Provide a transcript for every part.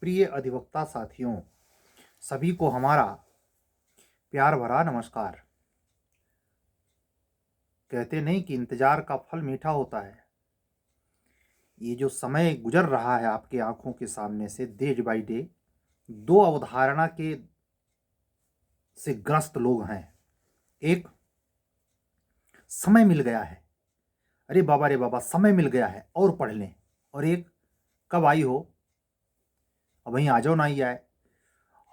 प्रिय अधिवक्ता साथियों, सभी को हमारा प्यार भरा नमस्कार। कहते नहीं कि इंतजार का फल मीठा होता है। ये जो समय गुजर रहा है आपके आंखों के सामने से डे बाय डे, दो अवधारणा के से ग्रस्त लोग हैं। एक, समय मिल गया है, अरे बाबा रे बाबा समय मिल गया है और पढ़ लें। और एक, कब आई हो, अब वहीं आ जाओ ना ही आए।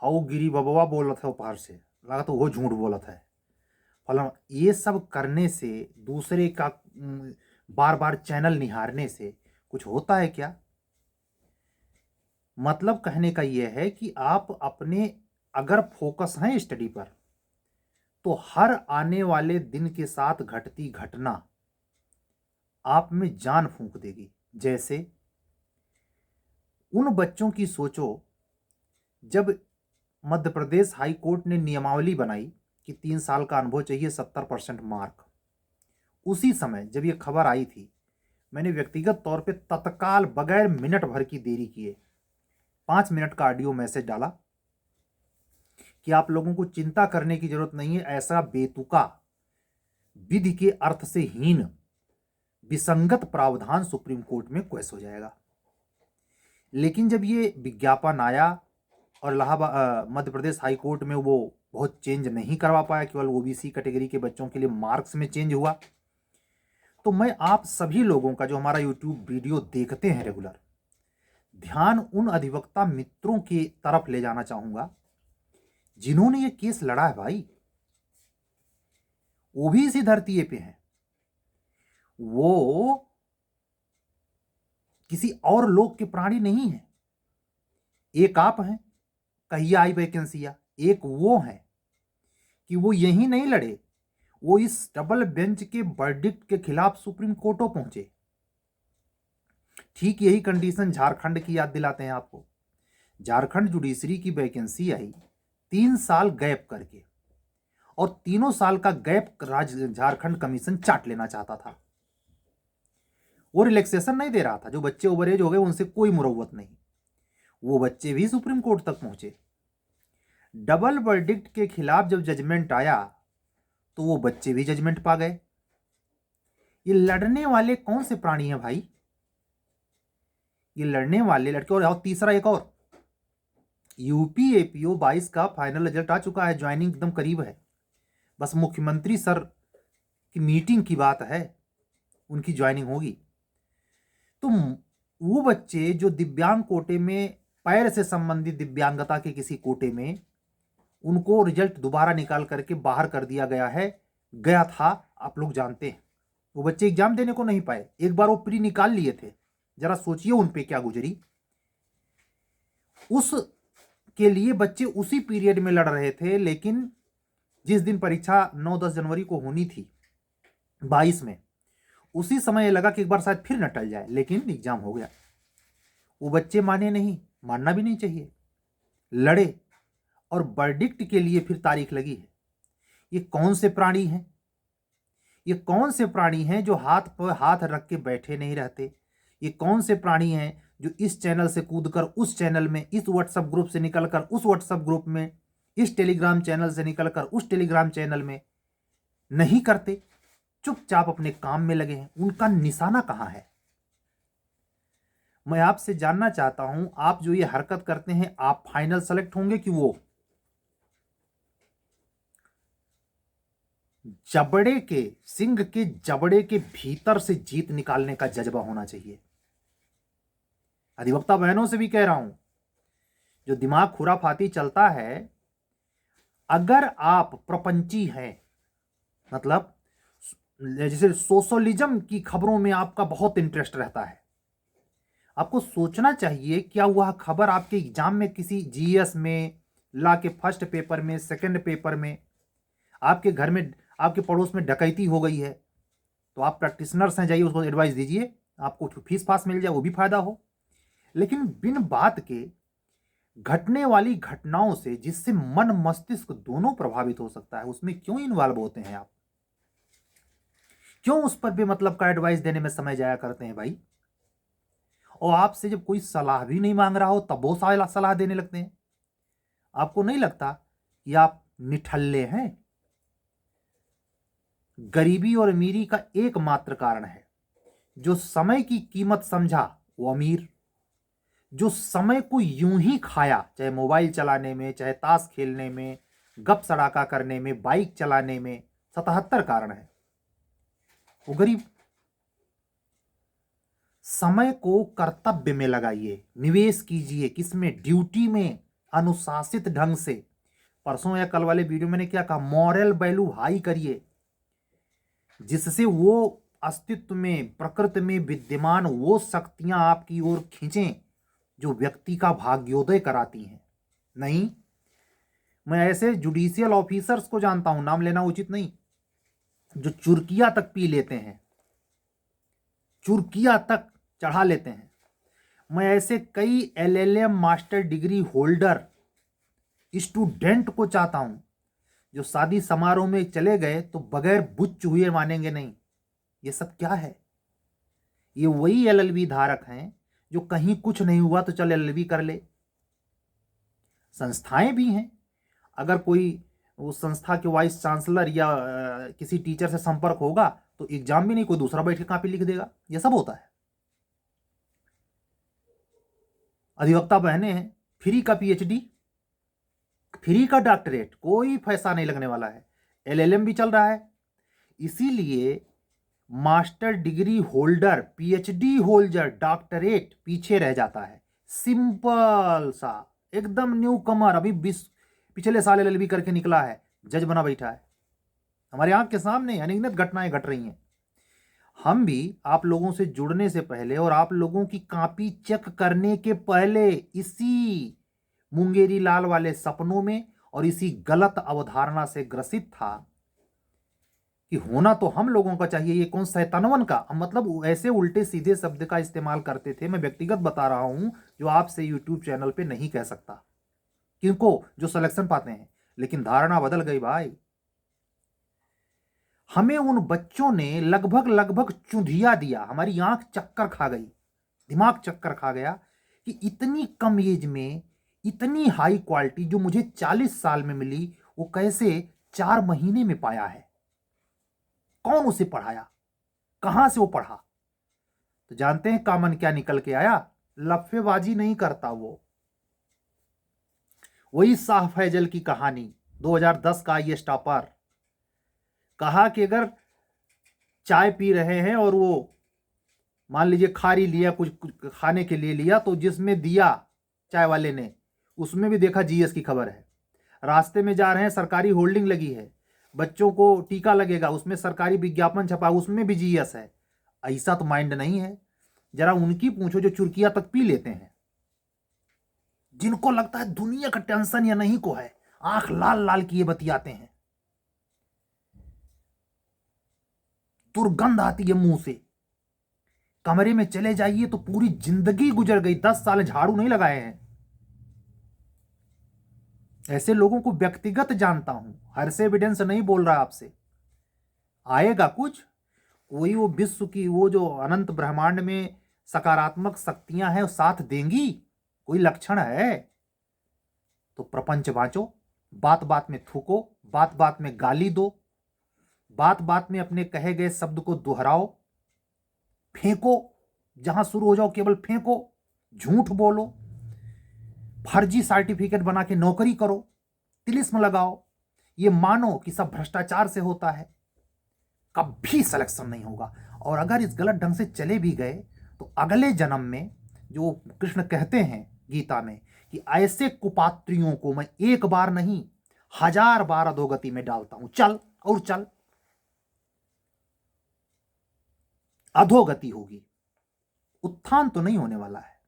हाउ गिरी बबवा बोलत है उपहार से, लगा तो वो झूठ बोलत है फला। ये सब करने से, दूसरे का बार बार चैनल निहारने से कुछ होता है क्या? मतलब कहने का यह है कि आप अपने अगर फोकस हैं स्टडी पर, तो हर आने वाले दिन के साथ घटती घटना आप में जान फूंक देगी। जैसे उन बच्चों की सोचो, जब मध्य प्रदेश हाई कोर्ट ने नियमावली बनाई कि 3 साल का अनुभव चाहिए, 70% मार्क, उसी समय जब ये खबर आई थी, मैंने व्यक्तिगत तौर पे तत्काल बगैर मिनट भर की देरी किए 5 मिनट का ऑडियो मैसेज डाला कि आप लोगों को चिंता करने की जरूरत नहीं है। ऐसा बेतुका, विधि के अर्थ से हीन, विसंगत प्रावधान सुप्रीम कोर्ट में पेश हो जाएगा। लेकिन जब ये विज्ञापन आया और इलाहाबाद मध्य प्रदेश हाई कोर्ट में वो बहुत चेंज नहीं करवा पाया, केवल ओबीसी कैटेगरी के बच्चों के लिए मार्क्स में चेंज हुआ, तो मैं आप सभी लोगों का जो हमारा यूट्यूब वीडियो देखते हैं रेगुलर, ध्यान उन अधिवक्ता मित्रों की तरफ ले जाना चाहूंगा जिन्होंने ये केस लड़ा है। भाई, वो भी इसी धरती पे हैं, वो किसी और लोक के प्राणी नहीं है। एक आप हैं, कहिया आई वैकेंसिया। एक वो है कि वो यही नहीं लड़े, वो इस डबल बेंच के वर्डिक्ट के खिलाफ सुप्रीम कोर्टों पहुंचे। ठीक यही कंडीशन झारखंड की याद दिलाते हैं आपको। झारखंड जुडिशरी की वैकेंसी आई 3 साल गैप करके, और 3 साल का गैप झारखंड कमीशन चाट लेना चाहता था। वो रिलैक्सेशन नहीं दे रहा था। जो बच्चे ओवरएज हो गए उनसे कोई मुरव्वत नहीं, वो बच्चे भी सुप्रीम कोर्ट तक पहुंचे। डबल वर्डिक्ट के खिलाफ जब जजमेंट आया तो वो बच्चे भी जजमेंट पा गए। ये लड़ने वाले कौन से प्राणी हैं भाई? ये लड़ने वाले लड़के। और तीसरा एक और, यूपी एपीओ 22 का फाइनल रिजल्ट आ चुका है, ज्वाइनिंग एकदम करीब है। बस मुख्यमंत्री सर की मीटिंग की बात है, उनकी ज्वाइनिंग होगी। तो वो बच्चे जो दिव्यांग कोटे में, पैर से संबंधित दिव्यांगता के किसी कोटे में, उनको रिजल्ट दोबारा निकाल करके बाहर कर दिया गया था। आप लोग जानते हैं, वो बच्चे एग्जाम देने को नहीं पाए। एक बार वो प्री निकाल लिए थे, जरा सोचिए उन पे क्या गुजरी। उस के लिए बच्चे उसी पीरियड में लड़ रहे थे, लेकिन जिस दिन परीक्षा 9-10 जनवरी को होनी थी 22 में, उसी समय लगा कि एक बार शायद फिर न टल जाए, लेकिन एग्जाम हो गया। वो बच्चे माने नहीं, मानना भी नहीं चाहिए, लड़े, और वर्डिक्ट के लिए फिर तारीख लगी है। ये कौन से प्राणी हैं? ये कौन से प्राणी हैं जो हाथ पर हाथ रख के बैठे नहीं रहते? ये कौन से प्राणी हैं जो इस चैनल से कूदकर उस चैनल में, इस व्हाट्सएप ग्रुप से निकलकर उस व्हाट्सएप ग्रुप में, इस टेलीग्राम चैनल से निकलकर उस टेलीग्राम चैनल में नहीं करते, चुपचाप अपने काम में लगे हैं? उनका निशाना कहां है? मैं आपसे जानना चाहता हूं, आप जो ये हरकत करते हैं, आप फाइनल सेलेक्ट होंगे कि वो जबड़े के, सिंह के जबड़े के भीतर से जीत निकालने का जज्बा होना चाहिए। अधिवक्ता बहनों से भी कह रहा हूं, जो दिमाग खुराफाती चलता है, अगर आप प्रपंची हैं, मतलब जैसे सोशलिज्म की खबरों में आपका बहुत इंटरेस्ट रहता है, आपको सोचना चाहिए क्या वह खबर आपके एग्जाम में, किसी जीएस में, ला के फर्स्ट पेपर में, सेकंड पेपर में, आपके घर में, आपके पड़ोस में डकैती हो गई है, तो आप प्रैक्टिशनर्स हैं, जाइए उसको एडवाइस दीजिए, आपको फीस पास मिल जाए, वो भी फायदा हो। लेकिन बिन बात के घटने वाली घटनाओं से, जिससे मन मस्तिष्क दोनों प्रभावित हो सकता है, उसमें क्यों इन्वॉल्व होते हैं आप? क्यों उस पर भी मतलब का एडवाइस देने में समय जाया करते हैं भाई? और आपसे जब कोई सलाह भी नहीं मांग रहा हो तब वो सलाह देने लगते हैं। आपको नहीं लगता कि आप निठल्ले हैं? गरीबी और अमीरी का एकमात्र कारण है, जो समय की कीमत समझा वो अमीर, जो समय को यूं ही खाया, चाहे मोबाइल चलाने में, चाहे ताश खेलने में, गप सड़ाका करने में, बाइक चलाने में, 77 कारण है, वो गरीब। समय को कर्तव्य में लगाइए, निवेश कीजिए, किसमें? ड्यूटी में, अनुशासित ढंग से। परसों या कल वाले वीडियो में मैंने क्या कहा? मॉरल वैल्यू हाई करिए, जिससे वो अस्तित्व में, प्रकृति में विद्यमान वो शक्तियां आपकी ओर खींचें जो व्यक्ति का भाग्योदय कराती हैं। नहीं, मैं ऐसे जुडिशियल ऑफिसर्स को जानता हूं, नाम लेना उचित नहीं, जो चुरकिया तक पी लेते हैं, चुरकिया तक चढ़ा लेते हैं। मैं ऐसे कई LLM master degree holder student को चाहता हूं, जो शादी समारोह में चले गए तो बगैर बुच्च हुए मानेंगे नहीं। ये सब क्या है? ये वही LLB धारक हैं जो कहीं कुछ नहीं हुआ तो चल LLB कर ले। संस्थाएं भी हैं, अगर कोई उस संस्था के वाइस चांसलर या किसी टीचर से संपर्क होगा तो एग्जाम भी नहीं, कोई दूसरा बैठ के कॉपी लिख देगा। यह सब होता है। अधिवक्ता बहने हैं, फ्री का PhD, फ्री का डॉक्टरेट, कोई पैसा नहीं लगने वाला है। LLM भी चल रहा है। इसीलिए master degree holder, PhD holder, doctorate पीछे रह जाता है। सिंपल सा एकदम न्यू कमर, अभी पिछले साल LLB करके निकला है, जज बना बैठा है। हमारे आंख के सामने अनगिनत घटनाएं घट रही हैं। हम भी आप लोगों से जुड़ने से पहले और आप लोगों की कॉपी चेक करने के पहले इसी मुंगेरी लाल वाले सपनों में और इसी गलत अवधारणा से ग्रसित था कि होना तो हम लोगों का चाहिए, ये कौन शैतानवन का, मतलब ऐसे उल्टे सीधे शब्द का इस्तेमाल करते थे। मैं व्यक्तिगत बता रहा हूं, जो आपसे यूट्यूब चैनल पे नहीं कह सकता, किनको जो सिलेक्शन पाते हैं। लेकिन धारणा बदल गई भाई। हमें उन बच्चों ने लगभग लगभग चुंधिया दिया, हमारी आंख चक्कर खा गई, दिमाग चक्कर खा गया कि इतनी कम एज में इतनी हाई क्वालिटी जो मुझे 40 साल में मिली, वो कैसे 4 महीने में पाया है? कौन उसे पढ़ाया? कहां से वो पढ़ा? तो जानते हैं कामन क्या निकल के आया? लफेबाजी नहीं करता वो। वही शाह फैजल की कहानी, 2010 का ये टॉपर, कहा कि अगर चाय पी रहे हैं और वो मान लीजिए खारी लिया, कुछ खाने के लिए लिया, तो जिसमें दिया चाय वाले ने उसमें भी देखा GS की खबर है। रास्ते में जा रहे हैं, सरकारी होल्डिंग लगी है, बच्चों को टीका लगेगा, उसमें सरकारी विज्ञापन छपा, उसमें भी GS है। ऐसा तो माइंड नहीं है। जरा उनकी पूछो जो चुरकिया तक पी लेते हैं, जिनको लगता है दुनिया का टेंशन या नहीं को है, आंख लाल लाल किए बतियाते हैं, दुर्गंध आती है मुंह से। कमरे में चले जाइए तो पूरी जिंदगी गुजर गई, 10 साल झाड़ू नहीं लगाए हैं। ऐसे लोगों को व्यक्तिगत जानता हूं, हर से एविडेंस नहीं बोल रहा आपसे। आएगा कुछ, कोई वो विश्व की वो जो अनंत ब्रह्मांड में सकारात्मक शक्तियां हैं, साथ देंगी, कोई लक्षण है तो प्रपंच बांचो। बात बात में थूको, बात बात में गाली दो, बात बात में अपने कहे गए शब्द को दोहराओ, फेंको, जहां शुरू हो जाओ केवल फेंको, झूठ बोलो, फर्जी सर्टिफिकेट बना के नौकरी करो, तिलिस्म लगाओ, ये मानो कि सब भ्रष्टाचार से होता है। कभी सिलेक्शन नहीं होगा। और अगर इस गलत ढंग से चले भी गए तो अगले जन्म में, जो कृष्ण कहते हैं गीता में, कि ऐसे कुपात्रियों को मैं एक बार नहीं 1000 बार अधोगति में डालता हूं, चल और चल, अधोगति होगी, उत्थान तो नहीं होने वाला है।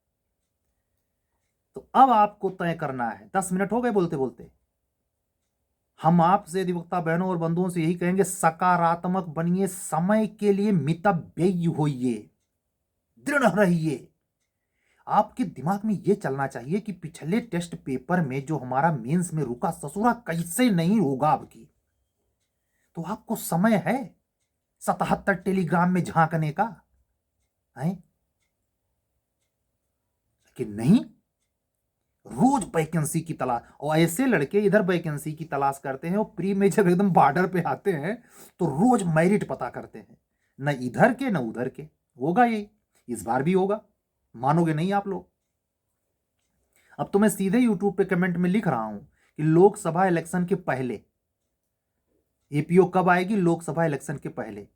तो अब आपको तय करना है। 10 मिनट हो गए बोलते बोलते। हम आपसे अधिवक्ता बहनों और बंधुओं से यही कहेंगे, सकारात्मक बनिए, समय के लिए मितव्ययी होइए, दृढ़ रहिए। आपके दिमाग में यह चलना चाहिए कि पिछले टेस्ट पेपर में जो हमारा मेंस में रुका, ससुरा कैसे नहीं होगा आपकी। तो आपको समय है 77 टेलीग्राम में झांकने का है। लेकिन नहीं, रोज वैकेंसी की तलाश, और ऐसे लड़के इधर वैकेंसी की तलाश करते हैं और प्री में जब एकदम बॉर्डर पे आते हैं तो रोज मेरिट पता करते हैं, न इधर के न उधर के। होगा यही, इस बार भी होगा, मानोगे नहीं आप लोग। अब तो मैं सीधे यूट्यूब पे कमेंट में लिख रहा हूं कि लोकसभा इलेक्शन के पहले एपीओ कब आएगी, लोकसभा इलेक्शन के पहले।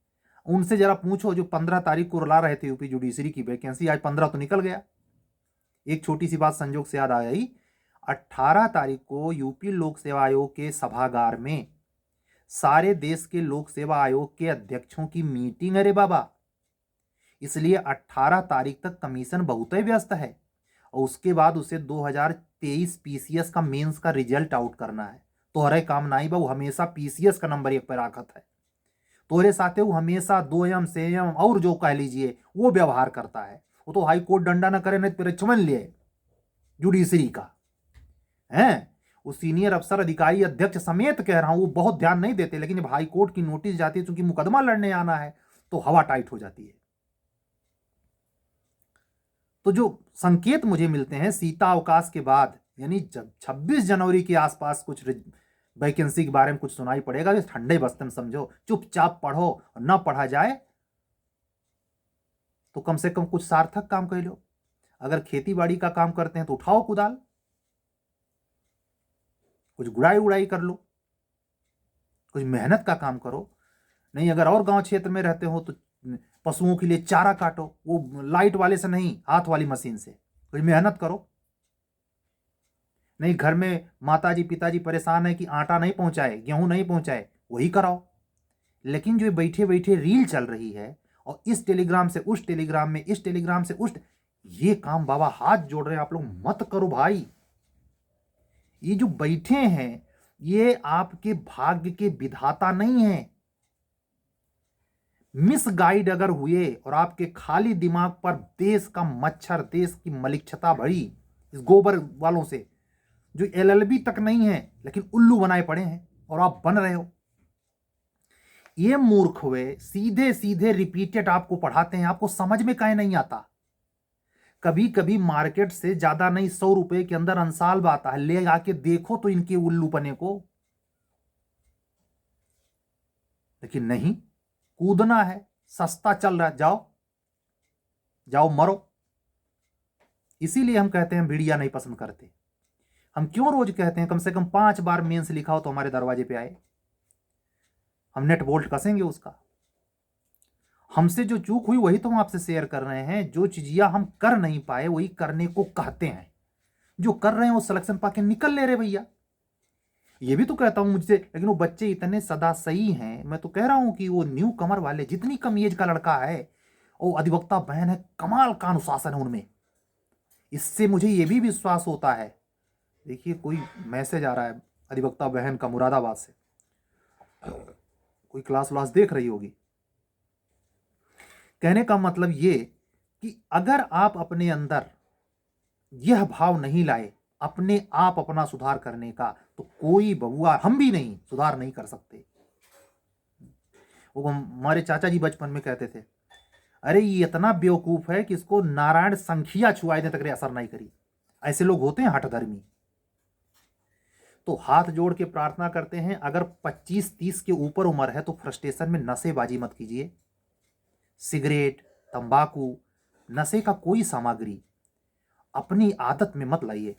उनसे जरा पूछो, जो 15 तारीख को रुला रहे थे यूपी जुडिशरी की वैकेंसी, आज 15 तो निकल गया। एक छोटी सी बात संजोग से याद आ गई, 18 तारीख को यूपी लोक सेवा आयोग के सभागार में सारे देश के लोक सेवा आयोग के अध्यक्षों की मीटिंग। अरे बाबा, इसलिए 18 तारीख तक कमीशन बहुत ही व्यस्त है, और उसके बाद उसे 2023 पीसीएस का मेंस का रिजल्ट आउट करना है। तोहरे काम नहीं बा, वो हमेशा पीसीएस का नंबर 1 पर राखत है। तोहरे साथे वो हमेशा 2M सेम और जो कह लीजिए वो व्यवहार करता है। वो तो हाई कोर्ट डंडा ना करे, नहीं परीक्षमन लिए जुडिशरी का है। वो सीनियर अफसर, अधिकारी, अध्यक्ष समेत कह रहा हूं, वो बहुत ध्यान नहीं देते, लेकिन जब हाई कोर्ट की नोटिस जाती है, चूंकि मुकदमा लड़ने आना है, तो हवा टाइट हो जाती है। तो जो संकेत मुझे मिलते हैं सीता अवकाश के बाद, यानी जब 26 जनवरी के आसपास कुछ वैकेंसी के बारे में कुछ सुनाई पड़ेगा, तो ठंडे बस्ते में समझो, चुपचाप पढ़ो, और ना पढ़ा जाए तो कम से कम कुछ सार्थक काम कर लो। अगर खेती बाड़ी का काम करते हैं तो उठाओ कुदाल, कुछ गुड़ाई उड़ाई कर लो, कुछ मेहनत का काम करो। नहीं, अगर और गांव क्षेत्र में रहते हो तो पशुओं के लिए चारा काटो, वो लाइट वाले से नहीं, हाथ वाली मशीन से। कुछ मेहनत करो। नहीं, घर में माताजी पिताजी परेशान है कि आटा नहीं पहुंचाए, गेहूं नहीं पहुंचाए, वही कराओ। लेकिन जो बैठे बैठे रील चल रही है, और इस टेलीग्राम से उस टेलीग्राम में, इस टेलीग्राम से उस, ये काम बाबा हाथ जोड़ रहे हैं आप लोग मत करो भाई। ये जो बैठे हैं ये आपके भाग्य के विधाता नहीं है। मिस गाइड अगर हुए और आपके खाली दिमाग पर देश का मच्छर, देश की मलिक्षता भरी इस गोबर वालों से, जो एलएलबी तक नहीं है लेकिन उल्लू बनाए पड़े हैं, और आप बन रहे हो। ये मूर्ख हुए सीधे सीधे रिपीटेड आपको पढ़ाते हैं, आपको समझ में काहे नहीं आता। कभी कभी मार्केट से ज्यादा नहीं, 100 रुपए के अंदर अंसाल्ब आता है, ले आके देखो तो इनके उल्लू पने को। लेकिन नहीं, कूदना है, सस्ता चल रहा है, जाओ जाओ मरो। इसीलिए हम कहते हैं मीडिया नहीं पसंद करते। हम क्यों रोज कहते हैं कम से कम 5 बार मेंस लिखा हो तो हमारे दरवाजे पे आए, हम नेट बोल्ट कसेंगे उसका। हमसे जो चूक हुई वही तो हम आपसे शेयर कर रहे हैं। जो चीजियां हम कर नहीं पाए वही करने को कहते हैं। जो कर रहे हैं वो सिलेक्शन पाके निकल ले रहे भैया। ये भी तो कहता हूं मुझसे, लेकिन वो बच्चे इतने सदा सही हैं। मैं तो कह रहा हूं कि वो न्यू कमर वाले, जितनी कम एज का लड़का है, वो अधिवक्ता बहन है, कमाल का अनुशासन है उनमें। इससे मुझे ये भी विश्वास होता है। देखिए कोई मैसेज आ रहा है अधिवक्ता बहन का मुरादाबाद से, कोई क्लास व्लास देख रही होगी। कहने का मतलब ये कि अगर आप अपने अंदर यह भाव नहीं लाए अपने आप अपना सुधार करने का, तो कोई बबुआ, हम भी नहीं, सुधार नहीं कर सकते। वो हमारे चाचा जी बचपन में कहते थे, अरे ये इतना बेवकूफ है कि इसको नारायण संखिया छुआए दें तक असर नहीं करी। ऐसे लोग होते हैं हठधर्मी। तो हाथ जोड़ के प्रार्थना करते हैं, अगर 25-30 के ऊपर उम्र है तो फ्रस्ट्रेशन में नशेबाजी मत कीजिए। सिगरेट, तंबाकू, नशे का कोई सामग्री अपनी आदत में मत लाइए।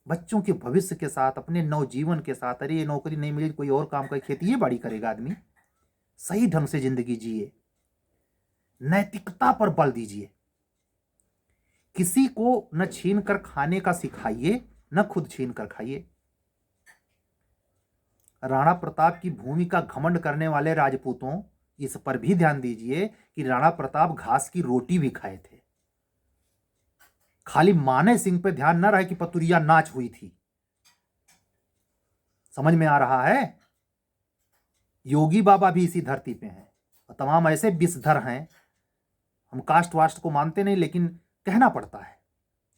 बच्चों के भविष्य के साथ, अपने नवजीवन के साथ, अरे ये नौकरी नहीं मिली कोई और काम कर, खेती बाड़ी करेगा आदमी, सही ढंग से जिंदगी जिए, नैतिकता पर बल दीजिए। किसी को न छीन कर खाने का सिखाइए, न खुद छीन कर खाइए। राणा प्रताप की भूमि का घमंड करने वाले राजपूतों, इस पर भी ध्यान दीजिए कि राणा प्रताप घास की रोटी भी खाए थे। खाली माने सिंह पे ध्यान न रहे कि पतुरिया नाच हुई थी। समझ में आ रहा है? योगी बाबा भी इसी धरती पे हैं, और तमाम ऐसे विषधर हैं, हम कास्ट वास्ट को मानते नहीं लेकिन कहना पड़ता है,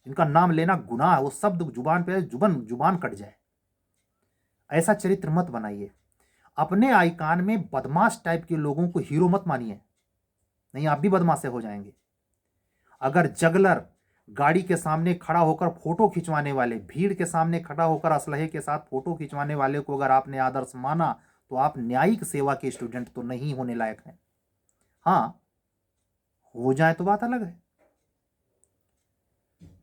इनका नाम लेना गुनाह है। वो शब्द जुबान पे जुबान कट जाए। ऐसा चरित्र मत बनाइए। अपने आइकान में बदमाश टाइप के लोगों को हीरो मत मानिए, नहीं आप भी बदमाश हो जाएंगे। अगर जगलर गाड़ी के सामने खड़ा होकर फोटो खिंचवाने वाले, भीड़ के सामने खड़ा होकर असलहे के साथ फोटो खिंचवाने वाले को अगर आपने आदर्श माना तो आप न्यायिक सेवा के स्टूडेंट तो नहीं होने लायक हैं। हाँ, हो जाए तो बात अलग है।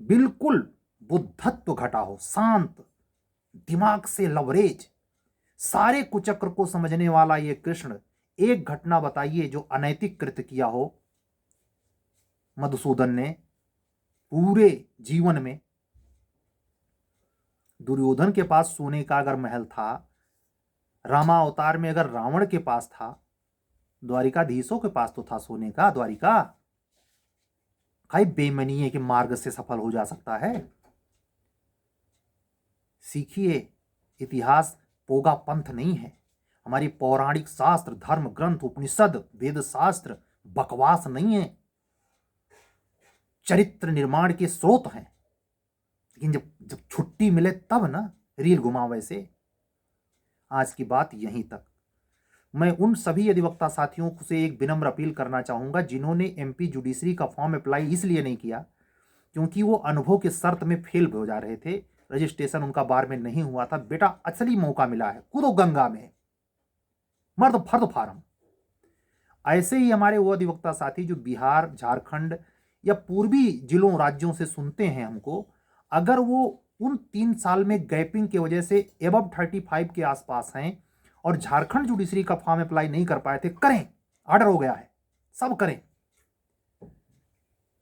बिल्कुल बुद्धत्व घटा हो, शांत, दिमाग से लवरेज, सारे कुचक्र को समझने वाला ये कृष्ण, एक घटना बताइए जो अनैतिक कृत्य किया हो मधुसूदन ने पूरे जीवन में। दुर्योधन के पास सोने का अगर महल था, रामा अवतार में अगर रावण के पास था, द्वारिकाधीशों के पास तो था सोने का द्वारिका। कई बेमनीय के मार्ग से सफल हो जा सकता है। सीखिए, इतिहास पोगा पंथ नहीं है। हमारी पौराणिक शास्त्र, धर्म ग्रंथ, उपनिषद, वेद शास्त्र बकवास नहीं है, चरित्र निर्माण के स्रोत हैं। लेकिन जब जब छुट्टी मिले तब ना रील घुमाओ। वैसे आज की बात यहीं तक। मैं उन सभी अधिवक्ता साथियों से एक विनम्र अपील करना चाहूंगा जिन्होंने एमपी जुडिशरी का फॉर्म अप्लाई इसलिए नहीं किया क्योंकि वो अनुभव के शर्त में फेल हो जा रहे थे, रजिस्ट्रेशन उनका बार में नहीं हुआ था। बेटा, असली मौका मिला है, कूदो गंगा में, मर्द फर्द फार्म। ऐसे ही हमारे वो अधिवक्ता साथी जो बिहार, झारखंड या पूर्वी जिलों, राज्यों से सुनते हैं हमको, अगर वो उन 3 साल में गैपिंग की वजह से एबव 35 के आसपास हैं और झारखंड जुडिशरी का फॉर्म अप्लाई नहीं कर पाए थे, करें, ऑर्डर हो गया है, सब करें।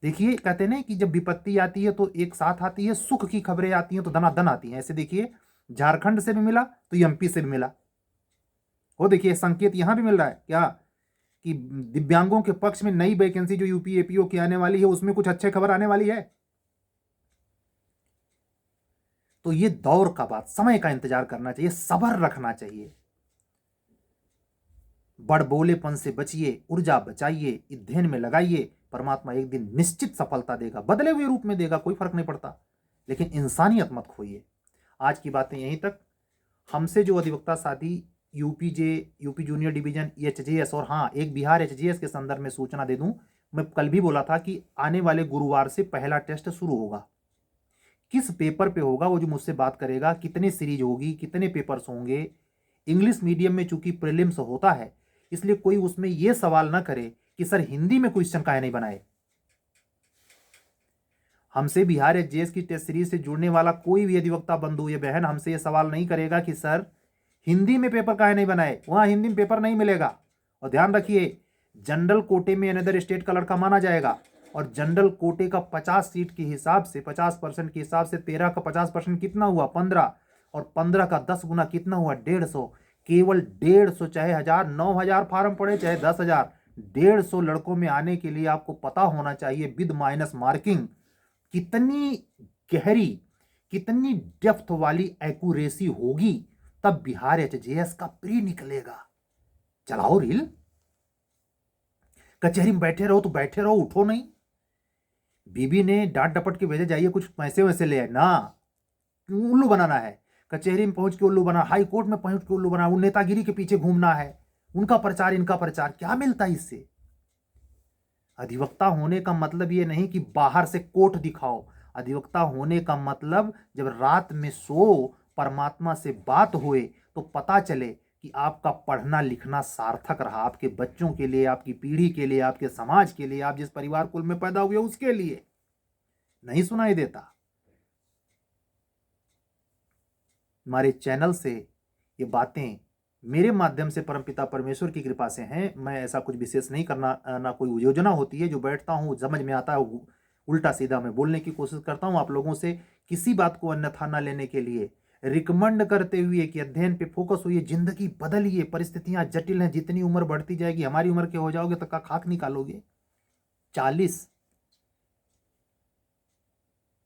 देखिए, कहते हैं कि जब विपत्ति आती है तो एक साथ आती है, सुख की खबरें आती हैं तो धनाधन आती हैं। ऐसे देखिए, झारखंड से भी मिला तो एमपी से भी मिला। वो देखिए, संकेत यहां भी मिल रहा है क्या कि दिव्यांगों के पक्ष में नई वैकेंसी जो यूपी एपीओ की आने वाली है उसमें कुछ अच्छी खबर आने वाली है। तो ये दौर का बात, समय का इंतजार करना चाहिए, सब्र रखना चाहिए। बड़बोलेपन से बचिए, ऊर्जा बचाइए, अध्ययन में लगाइए। परमात्मा एक दिन निश्चित सफलता देगा, बदले हुए रूप में देगा, कोई फर्क नहीं पड़ता, लेकिन इंसानियत मत खोइए। आज की बातें यहीं तक। हमसे जो अधिवक्ता साथी यूपी जूनियर डिवीजन एचजेएस, और हाँ, एक बिहार एचजेएस के संदर्भ में सूचना दे दूं, मैं कल भी बोला था कि आने वाले गुरुवार से पहला टेस्ट शुरू होगा। किस पेपर पे होगा वो जो मुझसे बात करेगा, कितने सीरीज होगी, कितने पेपर्स होंगे। इंग्लिश मीडियम में चूंकि प्रीलिम्स होता है, इसलिए कोई उसमें यह सवाल ना करे कि सर हिंदी में क्वेश्चन काहे नहीं बनाए। हमसे बिहार एचजेएस की टेस्ट सीरीज से जुड़ने वाला कोई भी अधिवक्ता बंधु या बहन हमसे यह सवाल नहीं करेगा कि सर हिंदी में पेपर काहे नहीं बनाए, वहां हिंदी में पेपर नहीं मिलेगा। और ध्यान रखिए, जनरल कोटे में अनदर स्टेट का लड़का माना जाएगा, और जनरल कोटे का 50 सीट के हिसाब से, 50% के हिसाब से 13 का 50% कितना हुआ, 15, और 15 का 10 गुना कितना हुआ, 150। केवल 150, चाहे 1000, 9000 फार्म पड़े, चाहे 10,000, 150 लड़कों में आने के लिए आपको पता होना चाहिए विद माइनस मार्किंग कितनी गहरी, कितनी डेप्थ वाली एक्यूरेसी होगी, तब बिहार एचजेएस का प्री निकलेगा। चलाओ रील, कचहरी में बैठे रहो तो बैठे रहो, उठो नहीं। बीबी ने डांट डपट के भेजे, जाइए कुछ पैसे वैसे ले आए ना, उल्लू बनाना है। कचहरी में पहुंच के उल्लू बना, हाई कोर्ट में पहुंच के उल्लू बना, वो नेतागिरी के पीछे घूमना है, उनका प्रचार इनका प्रचार, क्या मिलता है इससे। अधिवक्ता होने का मतलब ये नहीं कि बाहर से कोट दिखाओ। अधिवक्ता होने का मतलब जब रात में सो, परमात्मा से बात हुए, तो पता चले कि आपका पढ़ना लिखना सार्थक रहा, आपके बच्चों के लिए, आपकी पीढ़ी के लिए, आपके समाज के लिए, आप जिस परिवार कुल में पैदा हुए उसके लिए। नहीं सुनाई देता। हमारे चैनल से ये बातें मेरे माध्यम से परमपिता परमेश्वर की कृपा से हैं। मैं ऐसा कुछ विशेष नहीं करना, ना कोई योजना होती है। जो बैठता हूँ समझ में आता है उल्टा सीधा मैं बोलने की कोशिश करता हूँ, आप लोगों से किसी बात को अन्यथा ना लेने के लिए रिकमेंड करते हुए कि अध्ययन पे फोकस हुई, जिंदगी बदलिए। परिस्थितियां जटिल हैं, जितनी उम्र बढ़ती जाएगी, हमारी उम्र के हो जाओगे तक का खाक निकालोगे। 40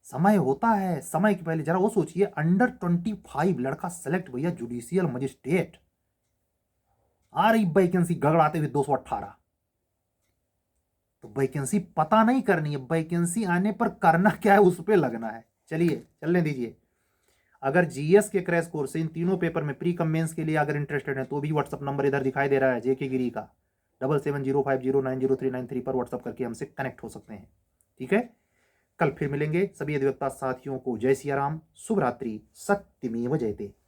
समय होता है, समय के पहले जरा वो सोचिए, अंडर 25 लड़का सेलेक्ट भैया जुडिशियल मजिस्ट्रेट, आ रही वैकेंसी गड़गड़ाते हुए 218। तो वैकेंसी पता नहीं करनी है, वैकेंसी आने पर करना क्या है, उस पर लगना है। चलिए चलने दीजिए। अगर जीएस के क्रैश कोर्स इन तीनों पेपर में प्री कम मेंस के लिए अगर इंटरेस्टेड है तो भी व्हाट्सअप नंबर इधर दिखाई दे रहा है, जेके गिरी का 7705090393 पर व्हाट्सअप करके हमसे कनेक्ट हो सकते हैं। ठीक है, कल फिर मिलेंगे। सभी अधिवक्ता साथियों को जय सिया राम, शुभ रात्रि, सत्यमेव जयते।